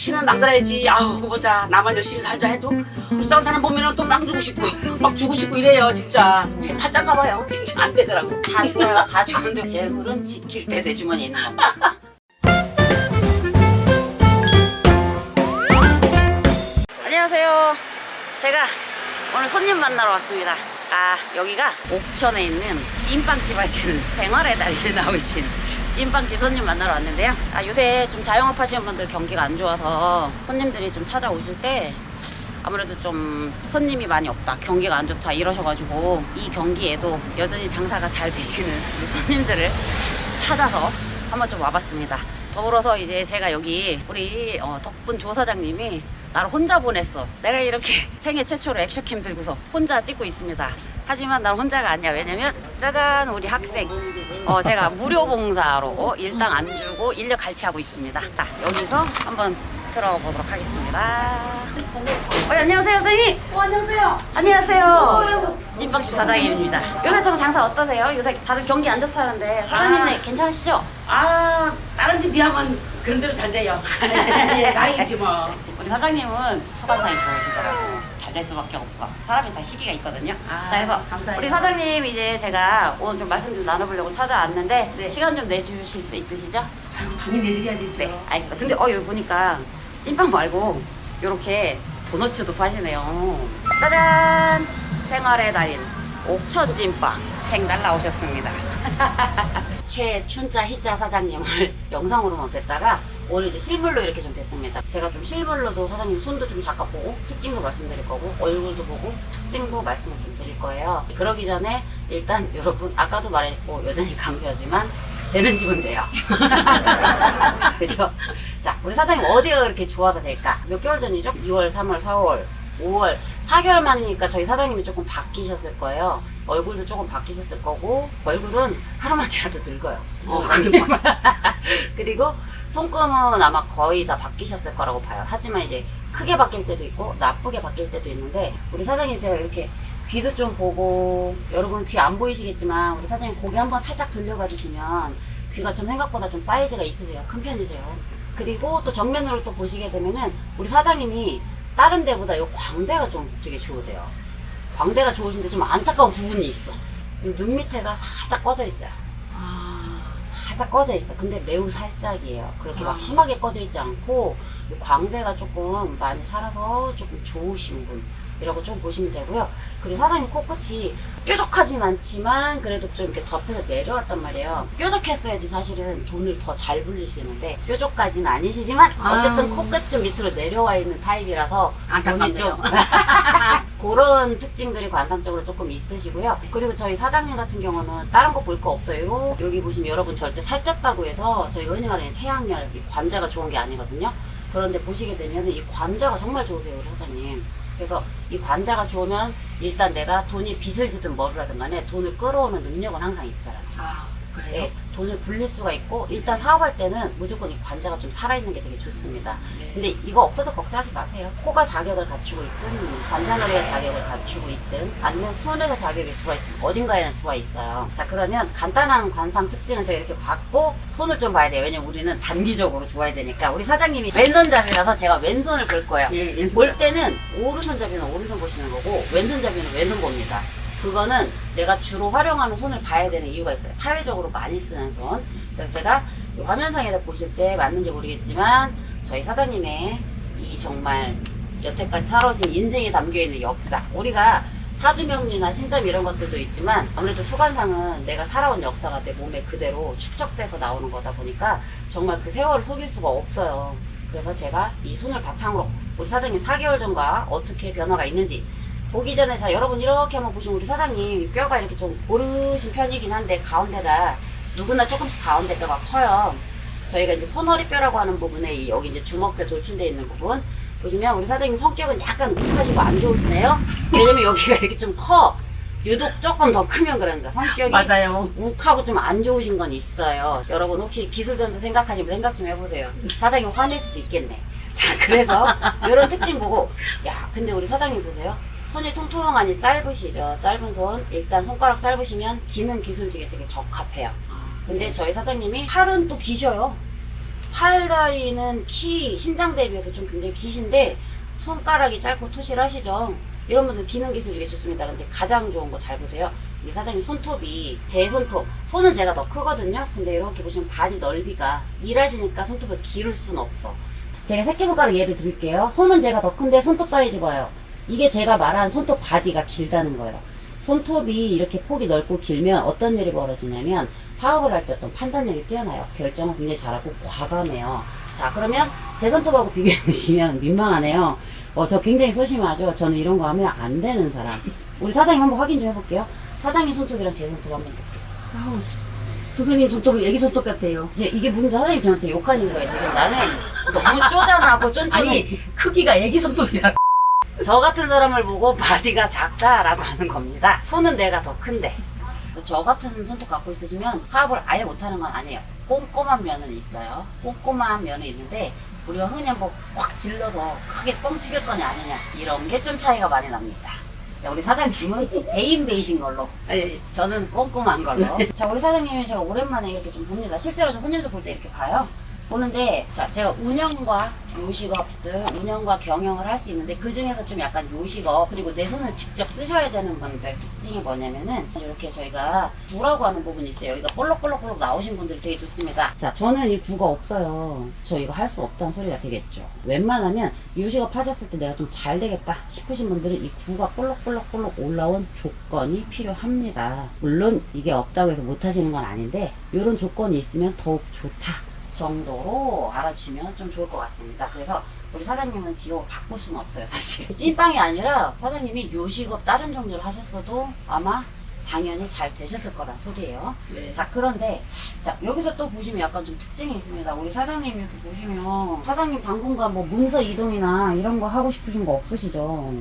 다시는 안 그래야지. 아우 그 보자. 나만 열심히 살자 해도 불쌍한 사람 보면은 또 빵 주고 싶고 막 주고 싶고 이래요. 진짜 제 팔짱가 봐요. 진짜 안 되더라고. 다 좋아요. 다 좋은데 재물은 지킬 때 내 주머니에 있는 겁니다. 안녕하세요. 제가 오늘 손님 만나러 왔습니다. 여기가 옥천에 있는 찐빵집 하시는 생활의 달인에 나오신 찐빵집 손님 만나러 왔는데요. 요새 좀 자영업 하시는 분들 경기가 안 좋아서 손님들이 좀 찾아오실 때 아무래도 좀 손님이 많이 없다, 경기가 안 좋다 이러셔가지고 이 경기에도 여전히 장사가 잘 되시는 우리 손님들을 찾아서 한번 좀 와봤습니다. 더불어서 이제 제가 여기 우리 덕분 조 사장님이 나를 혼자 보냈어. 내가 이렇게 생애 최초로 액션캠 들고서 혼자 찍고 있습니다. 하지만 난 혼자가 아니야. 왜냐면 짜잔, 우리 학생 제가 무료 봉사로 일당 안 주고 인력 갈취하고 있습니다. 자, 여기서 한번 들어가 보도록 하겠습니다. 안녕하세요, 선생님. 안녕하세요. 안녕하세요. 찐빵집 사장님입니다. 요새 좀 장사 어떠세요? 요새 다들 경기 안 좋다는데 사장님네 괜찮으시죠? 다른 집 비하면 그런 대로 잘 돼요. 다행이지 뭐. 우리 사장님은 수반상이 좋으시더라고요. 잘 될 수밖에 없어. 사람이 다 시기가 있거든요. 자, 그래서 감사해요. 우리 사장님 이제 제가 오늘 좀 말씀 좀 나눠보려고 찾아왔는데 네, 시간 좀 내주실 수 있으시죠? 당연히 내드려야 되죠. 네, 알겠습니다. 근데 여기 보니까 찐빵 말고 이렇게 도너츠도 파시네요. 짜잔! 생활의 달인 옥천 찐빵 생날 나오셨습니다. 최춘자 희자 사장님을 영상으로만 뵀다가 오늘 이제 실물로 이렇게 좀 뵀습니다. 제가 좀 실물로도 사장님 손도 좀 잠깐 보고 특징도 말씀드릴 거고 얼굴도 보고 특징도 말씀을 좀 드릴 거예요. 그러기 전에 일단 여러분 아까도 말했고 여전히 강조하지만 되는 집은 돼요. 그죠? 자, 우리 사장님 어디가 그렇게 좋아도 될까? 몇 개월 전이죠? 2월, 3월, 4월, 5월 4개월 만이니까 저희 사장님이 조금 바뀌셨을 거예요. 얼굴도 조금 바뀌셨을 거고 얼굴은 하루만이라도 늙어요. 그게 맞아. 그리고 손금은 아마 거의 다 바뀌셨을 거라고 봐요. 하지만 이제 크게 바뀔 때도 있고 나쁘게 바뀔 때도 있는데 우리 사장님 제가 이렇게 귀도 좀 보고 여러분 귀 안 보이시겠지만 우리 사장님 고개 한번 살짝 들려가 주시면 귀가 좀 생각보다 좀 사이즈가 있으세요. 큰 편이세요. 그리고 또 정면으로 또 보시게 되면은 우리 사장님이 다른 데보다 요 광대가 좀 되게 좋으세요. 광대가 좋으신데 좀 안타까운 부분이 있어. 눈 밑에가 살짝 꺼져 있어요. 살짝 꺼져 있어. 근데 매우 살짝이에요. 그렇게 막 심하게 꺼져 있지 않고 광대가 조금 많이 살아서 조금 좋으신 분이라고 좀 보시면 되고요. 그리고 사장님 코끝이 뾰족하진 않지만 그래도 좀 이렇게 덮여서 내려왔단 말이에요. 뾰족했어야지 사실은 돈을 더 잘 불리시는데 뾰족까지는 아니시지만 어쨌든 코끝이 좀 밑으로 내려와 있는 타입이라서 돈이 좀 그런 특징들이 관상적으로 조금 있으시고요. 그리고 저희 사장님 같은 경우는 다른 거 볼 거 없어요. 여기 보시면 여러분 절대 살쪘다고 해서 저희가 흔히 말하는 태양열, 이 관자가 좋은 게 아니거든요. 그런데 보시게 되면 이 관자가 정말 좋으세요, 우리 사장님. 그래서 이 관자가 좋으면 일단 내가 돈이 빚을 지든 뭐를 하든 간에 돈을 끌어오는 능력은 항상 있더라고요. 그래요? 네, 돈을 굴릴 수가 있고 일단 사업할 때는 무조건 이 관자가 좀 살아있는 게 되게 좋습니다. 근데 이거 없어도 걱정하지 마세요. 코가 자격을 갖추고 있든 관자놀이가 자격을 갖추고 있든 아니면 손에가 자격이 들어와 있든 어딘가에는 들어와 있어요. 자, 그러면 간단한 관상 특징은 제가 이렇게 받고 손을 좀 봐야 돼요. 왜냐면 우리는 단기적으로 좋아야 되니까. 우리 사장님이 왼손잡이라서 제가 왼손을 볼 거예요. 예, 왼손. 볼 때는 오른손잡이는 오른손 보시는 거고 왼손잡이는 왼손 봅니다. 그거는 내가 주로 활용하는 손을 봐야 되는 이유가 있어요. 사회적으로 많이 쓰는 손. 그래서 제가 이 화면상에다 보실 때 맞는지 모르겠지만 저희 사장님의 이 정말 여태까지 살아오신 인생에 담겨있는 역사, 우리가 사주명리나 신점 이런 것들도 있지만 아무래도 수관상은 내가 살아온 역사가 내 몸에 그대로 축적돼서 나오는 거다 보니까 정말 그 세월을 속일 수가 없어요. 그래서 제가 이 손을 바탕으로 우리 사장님 4개월 전과 어떻게 변화가 있는지 보기 전에 자 여러분 이렇게 한번 보시면 우리 사장님 뼈가 이렇게 좀 고르신 편이긴 한데 가운데가 누구나 조금씩 가운데 뼈가 커요. 저희가 이제 손허리뼈라고 하는 부분에 여기 이제 주먹뼈 돌출되어 있는 부분 보시면 우리 사장님 성격은 약간 욱하시고 안 좋으시네요. 왜냐면 여기가 이렇게 좀 커. 유독 조금 더 크면 그런다. 성격이 맞아요. 욱하고 좀 안 좋으신 건 있어요. 여러분 혹시 기술전수 생각하시면 생각 좀 해보세요. 사장님 화낼 수도 있겠네. 자, 그래서 이런 특징 보고 야 근데 우리 사장님 보세요. 손이 통통하니 짧으시죠. 짧은 손 일단 손가락 짧으시면 기능 기술직에 되게 적합해요. 근데 저희 사장님이 팔은 또 기셔요. 팔다리는 신장 대비해서 좀 굉장히 기신데 손가락이 짧고 토실하시죠? 이런 분들 기능 기술이 좋습니다. 근데 가장 좋은 거 잘 보세요. 우리 사장님 손톱이 제 손톱, 손은 제가 더 크거든요. 근데 이렇게 보시면 바디 넓이가 일하시니까 손톱을 기를 수는 없어. 제가 새끼손가락 예를 드릴게요. 손은 제가 더 큰데 손톱 사이즈 봐요. 이게 제가 말한 손톱 바디가 길다는 거예요. 손톱이 이렇게 폭이 넓고 길면 어떤 일이 벌어지냐면 사업을 할 때 어떤 판단력이 뛰어나요. 결정을 굉장히 잘하고 과감해요. 자, 그러면 제 손톱하고 비교해보시면 민망하네요. 저 굉장히 소심하죠. 저는 이런 거 하면 안 되는 사람. 우리 사장님 한번 확인 좀 해볼게요. 사장님 손톱이랑 제 손톱 한번 볼게요. 아우, 선생님 손톱은 애기 손톱 같아요. 이제 이게 무슨 사장님 저한테 욕하는 거예요. 지금 나는 너무 쪼잔하고 쫀쫀해. 아니, 크기가 애기 손톱이라. 저 같은 사람을 보고 바디가 작다라고 하는 겁니다. 손은 내가 더 큰데. 저 같은 손톱 갖고 있으시면 사업을 아예 못하는 건 아니에요. 꼼꼼한 면은 있어요. 꼼꼼한 면은 있는데 우리가 흔히 한번 확 질러서 크게 뻥 튀길 거냐 아니냐 이런 게 좀 차이가 많이 납니다. 자, 우리 사장님은 대인배이신 걸로, 아니, 저는 꼼꼼한 걸로. 자, 우리 사장님이 제가 오랜만에 이렇게 좀 봅니다. 실제로 저 손님들 볼 때 이렇게 봐요. 보는데, 자, 제가 운영과 요식업들, 운영과 경영을 할 수 있는데, 그 중에서 좀 약간 요식업, 그리고 내 손을 직접 쓰셔야 되는 분들 특징이 뭐냐면은, 이렇게 저희가 구라고 하는 부분이 있어요. 여기가 볼록볼록 나오신 분들이 되게 좋습니다. 자, 저는 이 구가 없어요. 저 이거 할 수 없다는 소리가 되겠죠. 웬만하면 요식업 하셨을 때 내가 좀 잘 되겠다 싶으신 분들은 이 구가 볼록볼록 올라온 조건이 필요합니다. 물론 이게 없다고 해서 못 하시는 건 아닌데, 이런 조건이 있으면 더욱 좋다 정도로 알아주시면 좀 좋을 것 같습니다. 그래서 우리 사장님은 직업을 바꿀 수는 없어요, 사실. 찐빵이 아니라 사장님이 요식업 다른 종류를 하셨어도 아마 당연히 잘 되셨을 거란 소리예요. 네. 자, 그런데 자, 여기서 또 보시면 약간 좀 특징이 있습니다. 우리 사장님 이렇게 보시면 사장님 당분간 뭐 문서 이동이나 이런 거 하고 싶으신 거 없으시죠?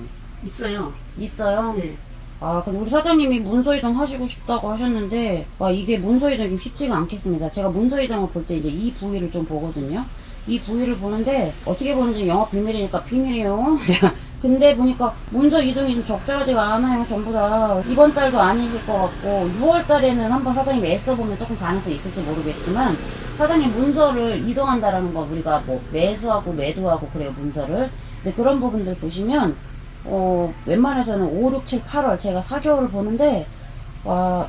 있어요. 있어요? 네. 아, 근데 우리 사장님이 문서 이동 하시고 싶다고 하셨는데, 이게 문서 이동이 좀 쉽지가 않겠습니다. 제가 문서 이동을 볼 때 이제 이 부위를 좀 보거든요. 이 부위를 보는데, 어떻게 보는지 영업 비밀이니까 비밀이에요. 근데 보니까 문서 이동이 좀 적절하지가 않아요, 전부 다. 이번 달도 아니실 것 같고, 6월 달에는 한번 사장님이 애써보면 조금 가능성이 있을지 모르겠지만, 사장님 문서를 이동한다라는 거, 우리가 뭐 매수하고 매도하고 그래요, 문서를. 근데 그런 부분들 보시면, 웬만해서는 5, 6, 7, 8월 제가 4개월을 보는데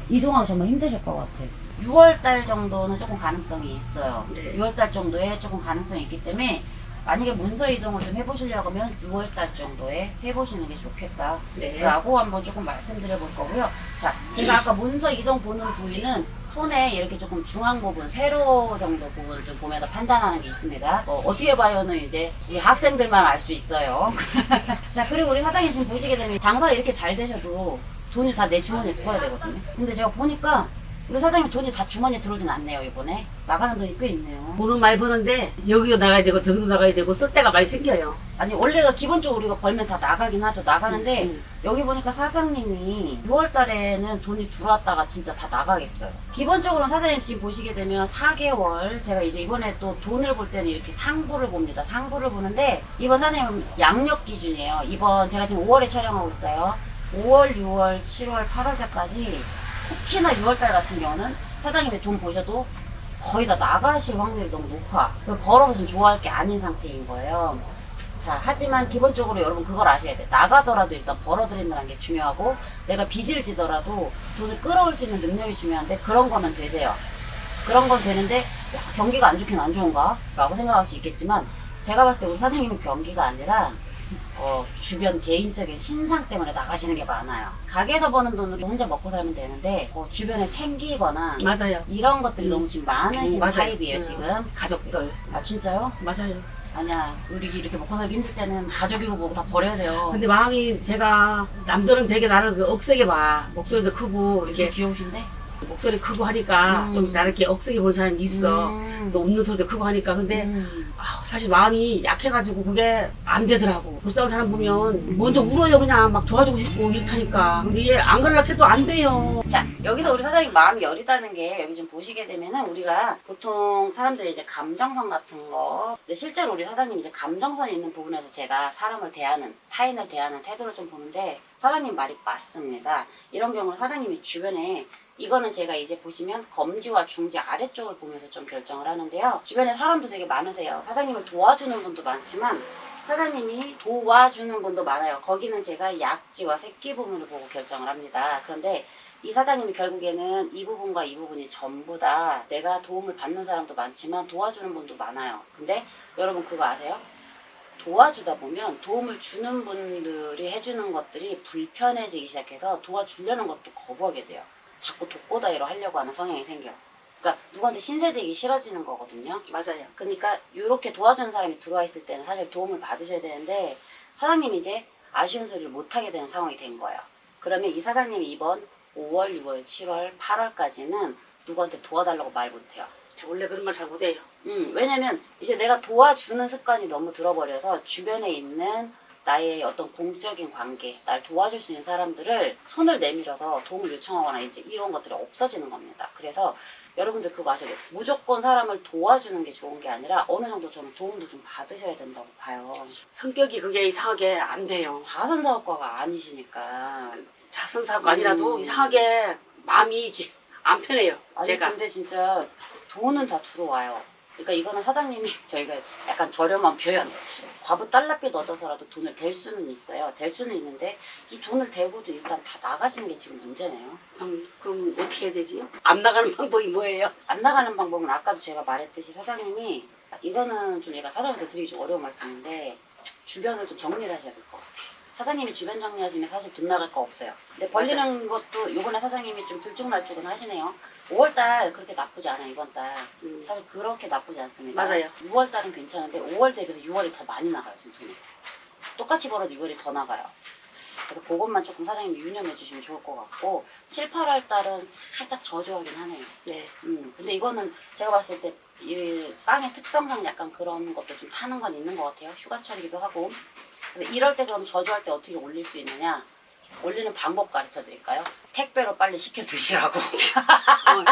이동하기 정말 힘드실 것 같아요. 6월달 정도는 조금 가능성이 있어요. 네. 6월달 정도에 조금 가능성이 있기 때문에 만약에 문서 이동을 좀 해보시려고 하면 6월달 정도에 해보시는 게 좋겠다 네. 라고 한번 조금 말씀드려 볼 거고요. 자, 제가 아까 문서 이동 보는 부위는 손에 이렇게 조금 중앙 부분, 세로 정도 부분을 좀 보면서 판단하는 게 있습니다. 어떻게 봐요는 이제 우리 학생들만 알 수 있어요. 자, 그리고 우리 사장님 지금 보시게 되면 장사 이렇게 잘 되셔도 돈이 다 내 주머니에 들어야 되거든요. 근데 제가 보니까 우리 사장님 돈이 다 주머니에 들어오진 않네요, 이번에. 나가는 돈이 꽤 있네요. 돈은 많이 버는데 여기도 나가야 되고 저기도 나가야 되고 쓸 데가 많이 생겨요. 아니, 원래가 기본적으로 우리가 벌면 다 나가긴 하죠. 나가는데 여기 보니까 사장님이 6월 달에는 돈이 들어왔다가 진짜 다 나가겠어요. 기본적으로 사장님 지금 보시게 되면 4개월, 제가 이제 이번에 또 돈을 볼 때는 이렇게 상부를 봅니다. 상부를 보는데 이번 사장님은 양력 기준이에요. 이번 제가 지금 5월에 촬영하고 있어요. 5월, 6월, 7월, 8월 때까지 특히나 6월달 같은 경우는 사장님이 돈 버셔도 거의 다 나가실 확률이 너무 높아. 벌어서 지금 좋아할 게 아닌 상태인 거예요. 자, 하지만 기본적으로 여러분 그걸 아셔야 돼. 나가더라도 일단 벌어들인다는 게 중요하고, 내가 빚을 지더라도 돈을 끌어올 수 있는 능력이 중요한데, 그런 거면 되세요. 그런 건 되는데, 야, 경기가 안 좋긴 안 좋은가? 라고 생각할 수 있겠지만, 제가 봤을 때 우리 사장님은 경기가 아니라 주변 개인적인 신상 때문에 나가시는 게 많아요. 가게에서 버는 돈으로 혼자 먹고 살면 되는데 주변에 챙기거나 맞아요. 이런 것들이 너무 지금 많으신 맞아요. 타입이에요. 지금. 가족들. 아, 진짜요? 맞아요. 아니야, 우리 이렇게 먹고 살기 힘들 때는 가족이고 뭐고 다 버려야 돼요. 근데 마음이 제가 남들은 되게 나를 억세게 봐. 목소리도 크고 이렇게 이렇게 귀여우신데? 목소리 크고 하니까 좀 나를 이렇게 억세게 보는 사람이 있어. 또 웃는 소리도 크고 하니까. 근데 사실 마음이 약해가지고 그게 안 되더라고. 불쌍한 사람 보면 먼저 울어요. 그냥 막 도와주고 싶고 이렇다니까. 근데 얘 안 그러려고 해도 안 돼요. 자, 여기서 우리 사장님 마음이 여리다는 게 여기 좀 보시게 되면은 우리가 보통 사람들이 이제 감정선 같은 거, 근데 실제로 우리 사장님 이제 감정선이 있는 부분에서 제가 사람을 대하는, 타인을 대하는 태도를 좀 보는데, 사장님 말이 맞습니다. 이런 경우는 사장님이 주변에 이거는 제가 이제 보시면 검지와 중지 아래쪽을 보면서 좀 결정을 하는데요. 주변에 사람도 되게 많으세요. 사장님을 도와주는 분도 많지만 사장님이 도와주는 분도 많아요. 거기는 제가 약지와 새끼 부분을 보고 결정을 합니다. 그런데 이 사장님이 결국에는 이 부분과 이 부분이 전부 다 내가 도움을 받는 사람도 많지만 도와주는 분도 많아요. 근데 여러분 그거 아세요? 도와주다 보면 도움을 주는 분들이 해주는 것들이 불편해지기 시작해서 도와주려는 것도 거부하게 돼요. 자꾸 독고다이로 하려고 하는 성향이 생겨요. 그러니까 누구한테 신세지기 싫어지는 거거든요. 맞아요. 그러니까 이렇게 도와주는 사람이 들어와 있을 때는 사실 도움을 받으셔야 되는데 사장님이 이제 아쉬운 소리를 못하게 되는 상황이 된 거예요. 그러면 이 사장님이 이번 5월, 6월, 7월, 8월까지는 누구한테 도와달라고 말 못해요. 저 원래 그런 말 잘 못해요. 왜냐면 이제 내가 도와주는 습관이 너무 들어버려서 주변에 있는 나의 어떤 공적인 관계, 날 도와줄 수 있는 사람들을 손을 내밀어서 도움을 요청하거나 이제 이런 것들이 없어지는 겁니다. 그래서 여러분들 그거 아셔야 돼요. 무조건 사람을 도와주는 게 좋은 게 아니라 어느 정도 저는 도움도 좀 받으셔야 된다고 봐요. 성격이 그게 이상하게 안 돼요. 자선사업가가 아니시니까. 자선사고 아니라도 이상하게 마음이 이게 안 편해요. 아니 제가. 근데 진짜 돈은 다 들어와요. 그러니까 이거는 사장님이 저희가 약간 저렴한 표현 과부 달러빚 얻어서라도 돈을 댈 수는 있어요. 댈 수는 있는데 이 돈을 대고도 일단 다 나가시는 게 지금 문제네요. 그럼 어떻게 해야 되지? 안 나가는 방법이 뭐예요? 안 나가는 방법은 아까도 제가 말했듯이 사장님이 이거는 좀 얘가 사장님한테 드리기 좀 어려운 말씀인데 주변을 좀 정리를 하셔야 될 것 같아요. 사장님이 주변 정리하시면 사실 돈 나갈 거 없어요. 근데 벌리는 것도 요번에 사장님이 좀 들쭉날쭉은 하시네요. 5월달 그렇게 나쁘지 않아요. 이번 달 사실 그렇게 나쁘지 않습니다. 맞아요. 6월달은 괜찮은데 5월 대비해서 6월이 더 많이 나가요. 지금 돈이 똑같이 벌어도 6월이 더 나가요. 그래서 그것만 조금 사장님이 유념해 주시면 좋을 것 같고 7, 8월달은 살짝 저조하긴 하네요. 네. 근데 이거는 제가 봤을 때 이 빵의 특성상 약간 그런 것도 좀 타는 건 있는 것 같아요. 휴가철이기도 하고. 근데 이럴 때 그럼 저조할 때 어떻게 올릴 수 있느냐? 올리는 방법 가르쳐 드릴까요? 택배로 빨리 시켜 드시라고.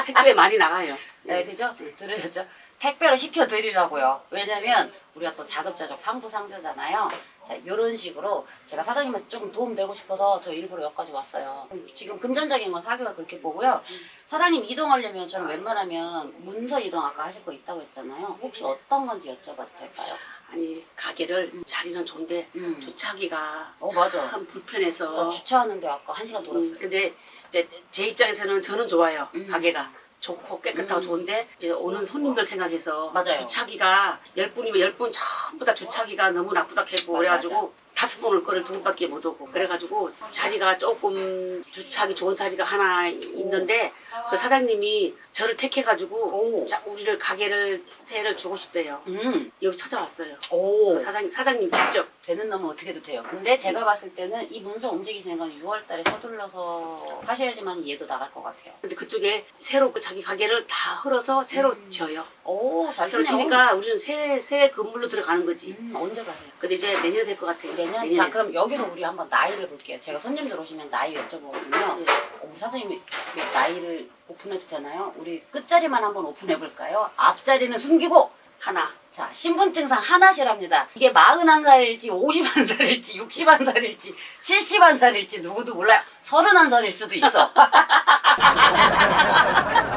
택배 많이 나가요. 네, 그죠? 들으셨죠? 택배로 시켜 드리라고요. 왜냐면 우리가 또 자급자족 상부상조잖아요. 자, 요런 식으로 제가 사장님한테 조금 도움 되고 싶어서 저 일부러 여기까지 왔어요. 지금 금전적인 건 사교가 그렇게 보고요. 사장님 이동하려면 저는 웬만하면 문서 이동 아까 하실 거 있다고 했잖아요. 혹시 어떤 건지 여쭤봐도 될까요? 아니 가게를 자리는 좋은데 주차기가 맞아. 참 불편해서. 나 주차하는데 아까 1시간 돌았어요. 근데 이제 제 입장에서는 저는 좋아요. 가게가 좋고 깨끗하고 좋은데 이제 오는 손님들 생각해서 맞아요. 주차기가 10분이면 10분 전부 다 주차기가 너무 나쁘다 했고 그래가지고 5분 올 거를 2분밖에 못 오고 그래가지고 자리가 조금 주차하기 좋은 자리가 하나 있는데 그 사장님이 저를 택해가지고 우리를 가게를 새해를 주고 싶대요. 여기 찾아왔어요. 오. 그 사장님 직접. 되는 놈은 어떻게도 돼요. 근데 제가 봤을 때는 이 문서 움직이시는 건 6월달에 서둘러서 하셔야지만 얘도 나갈 것 같아요. 근데 그쪽에 새로 그 자기 가게를 다 흘어서 새로 지어요. 오, 잘 새로 됐네요. 지니까 우리는 새 건물로 들어가는 거지. 언제 가세요? 근데 이제 내년에 될 것 같아요. 내년? 자, 그럼 여기서 우리 한번 나이를 볼게요. 제가 손님들 오시면 나이 여쭤보거든요. 우리 사장님이 나이를 오픈해도 되나요? 우리 끝자리만 한번 오픈해 볼까요? 앞자리는 숨기고 하나. 자, 신분증상 하나시랍니다. 이게 41살일지 51살일지 61살일지 71살일지 누구도 몰라요. 31살일 수도 있어.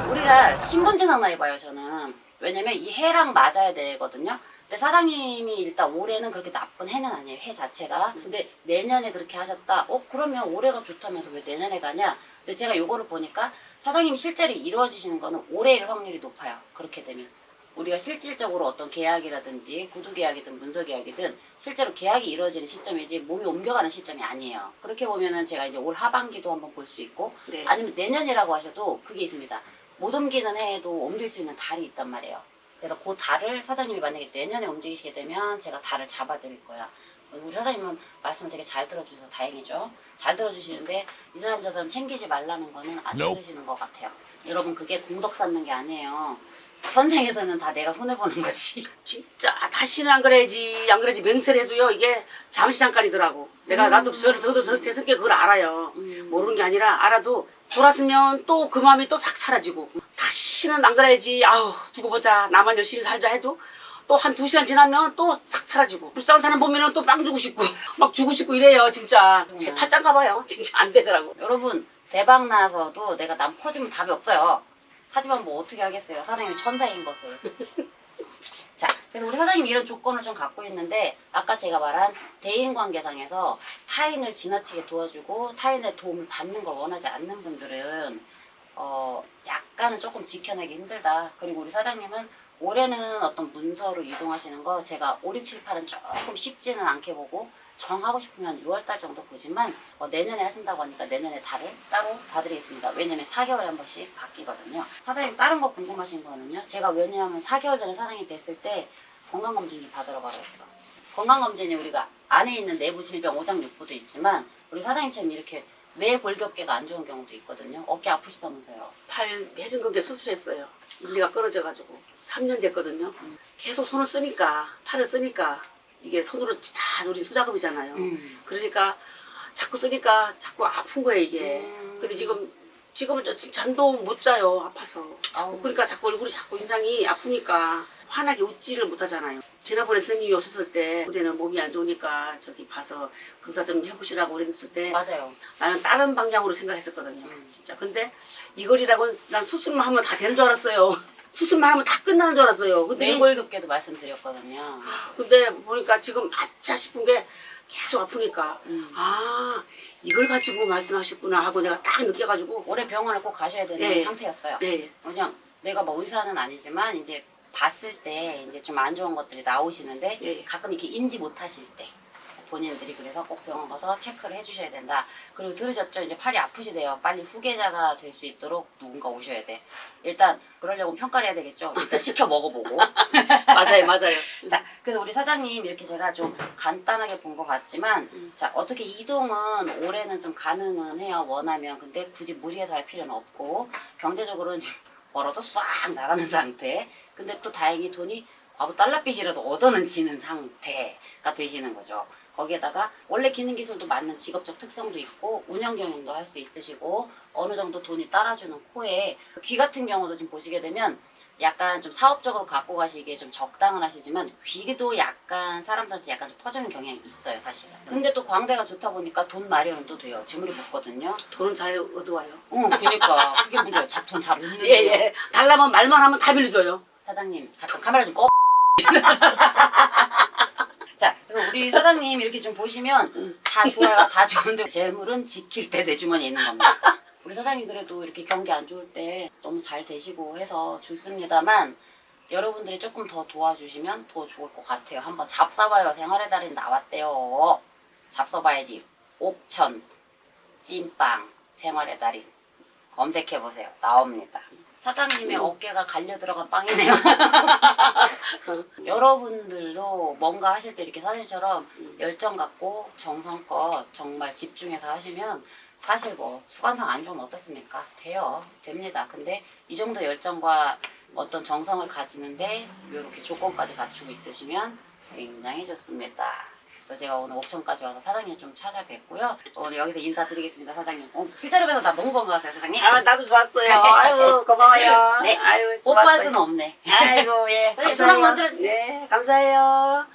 우리가 신분증상 나이 봐요, 저는. 왜냐면 이 해랑 맞아야 되거든요. 근데 사장님이 일단 올해는 그렇게 나쁜 해는 아니에요. 해 자체가. 근데 내년에 그렇게 하셨다. 그러면 올해가 좋다면서 왜 내년에 가냐? 근데 제가 요거를 보니까 사장님이 실제로 이루어지시는 거는 올해일 확률이 높아요. 그렇게 되면. 우리가 실질적으로 어떤 계약이라든지 구두 계약이든 문서 계약이든 실제로 계약이 이루어지는 시점이지 몸이 옮겨가는 시점이 아니에요. 그렇게 보면은 제가 이제 올 하반기도 한번 볼 수 있고 네. 아니면 내년이라고 하셔도 그게 있습니다. 못 옮기는 해에도 옮길 수 있는 달이 있단 말이에요. 그래서 그 달을 사장님이 만약에 내년에 움직이시게 되면 제가 달을 잡아드릴 거야. 우리 사장님은 말씀을 되게 잘 들어주셔서 다행이죠. 잘 들어주시는데 이 사람 저 사람 챙기지 말라는 거는 안 들으시는 것 같아요. 여러분 그게 공덕 쌓는 게 아니에요. 현생에서는 다 내가 손해보는 거지. 진짜 다시는 안 그래야지 안 그래야지 맹세를 해도요 이게 잠시 잠깐이더라고. 내가 나도 저도 제 성격 그걸 알아요. 모르는 게 아니라 알아도 돌았으면 또 그 마음이 또 싹 사라지고 다시는 안 그래야지 아우 두고 보자 나만 열심히 살자 해도 또 또 한 2시간 지나면 또 싹 사라지고 불쌍한 사람 보면은 또 빵 주고 싶고 막 주고 싶고 이래요 진짜. 제 팔짱 가봐요. 진짜 안 되더라고. 여러분 대박 나서도 내가 남 퍼주면 답이 없어요. 하지만 뭐 어떻게 하겠어요. 사장님이 천사인 것을. 자, 그래서 우리 사장님이 이런 조건을 좀 갖고 있는데 아까 제가 말한 대인관계상에서 타인을 지나치게 도와주고 타인의 도움을 받는 걸 원하지 않는 분들은 약간은 조금 지켜내기 힘들다. 그리고 우리 사장님은 올해는 어떤 문서로 이동하시는 거 제가 5, 6, 7, 8은 조금 쉽지는 않게 보고 정하고 싶으면 6월달 정도 보지만 내년에 하신다고 하니까 내년에 달을 따로 봐드리겠습니다. 왜냐면 4개월에 한 번씩 바뀌거든요. 사장님 다른 거 궁금하신 거는요. 제가 왜냐하면 4개월 전에 사장님 뵀을 때 건강검진 좀 받으러 가라 했어. 건강검진이 우리가 안에 있는 내부 질병 오장육부도 있지만 우리 사장님처럼 이렇게 외골격계가 안 좋은 경우도 있거든요. 어깨 아프시다면서요. 팔 회전근개 수술했어요. 인대가 끊어져가지고 3년 됐거든요. 계속 손을 쓰니까 팔을 쓰니까 이게 손으로 다 우리 수작업이잖아요. 그러니까 자꾸 쓰니까 자꾸 아픈 거예요 이게. 근데 지금은 잠도 못 자요 아파서. 그러니까 자꾸 얼굴이 자꾸 인상이 아프니까 환하게 웃지를 못하잖아요. 지난번에 선생님이 오셨을 때 그때는 몸이 안 좋으니까 저기 봐서 검사 좀 해보시라고 그랬을 때 맞아요. 나는 다른 방향으로 생각했었거든요. 진짜. 근데 이거리라고 난 수술만 하면 다 되는 줄 알았어요. 수술만 하면 다 끝나는 줄 알았어요. 근데 뇌골격계도 말씀드렸거든요. 근데 보니까 지금 아차 싶은 게 계속 아프니까 아 이걸 가지고 말씀하셨구나 하고 내가 딱 느껴가지고 올해 병원을 꼭 가셔야 되는 네. 상태였어요. 네. 그냥 내가 뭐 의사는 아니지만 이제 봤을 때 이제 좀 안 좋은 것들이 나오시는데 네. 가끔 이렇게 인지 못하실 때 본인들이 그래서 꼭 병원 가서 체크를 해주셔야 된다. 그리고 들으셨죠? 이제 팔이 아프시대요. 빨리 후계자가 될 수 있도록 누군가 오셔야 돼. 일단 그러려면 평가를 해야 되겠죠. 일단 시켜 먹어보고. 맞아요. 자, 그래서 우리 사장님 이렇게 제가 좀 간단하게 본 것 같지만 자, 어떻게 이동은 올해는 좀 가능은 해요. 원하면. 근데 굳이 무리해서 할 필요는 없고 경제적으로는 지금 벌어도 싹 나가는 상태. 근데 또 다행히 돈이 과부 달러빚이라도 얻어는 지는 상태가 되시는 거죠. 거기에다가 원래 기능 기술도 맞는 직업적 특성도 있고 운영 경영도 할 수 있으시고 어느 정도 돈이 따라주는 코에 귀 같은 경우도 좀 보시게 되면 약간 좀 사업적으로 갖고 가시기에 좀 적당은 하시지만 귀도 약간 사람들한테 약간 좀 퍼주는 경향이 있어요 사실은. 근데 또 광대가 좋다 보니까 돈 마련은 또 돼요. 재물이 붙거든요. 돈은 잘 얻어와요. 그러니까 그게 문제예요. 돈 잘 얻는데요. 예. 달라면 말만 하면 다 빌려줘요. 사장님 잠깐 카메라 좀 꺼. 자, 그래서 우리 사장님 이렇게 좀 보시면 다 좋아요. 다 좋은데 재물은 지킬 때 내 주머니에 있는 겁니다. 우리 사장님 그래도 이렇게 경기 안 좋을 때 너무 잘 되시고 해서 좋습니다만 여러분들이 조금 더 도와주시면 더 좋을 것 같아요. 한번 잡숴봐요. 생활의 달인 나왔대요. 잡숴봐야지. 옥천 찐빵 생활의 달인 검색해보세요. 나옵니다. 사장님의 어깨가 갈려 들어간 빵이네요. 여러분들도 뭔가 하실 때 이렇게 사장님처럼 열정 갖고 정성껏 정말 집중해서 하시면 사실 뭐 수관상 안 좋으면 어떻습니까? 돼요. 됩니다. 근데 이 정도 열정과 어떤 정성을 가지는데 이렇게 조건까지 갖추고 있으시면 굉장히 좋습니다. 그래서 제가 오늘 옥천까지 와서 사장님 좀 찾아뵙고요. 오늘 여기서 인사드리겠습니다. 사장님. 실제로 뵈서 나 너무 반가웠어요. 사장님. 나도 좋았어요. 아이고 고마워요. 네. 아이고 뽀뽀할 좋았어요. 수는 없네. 아이고 예. 사장님 손 한번 들어주세요. 네 감사해요.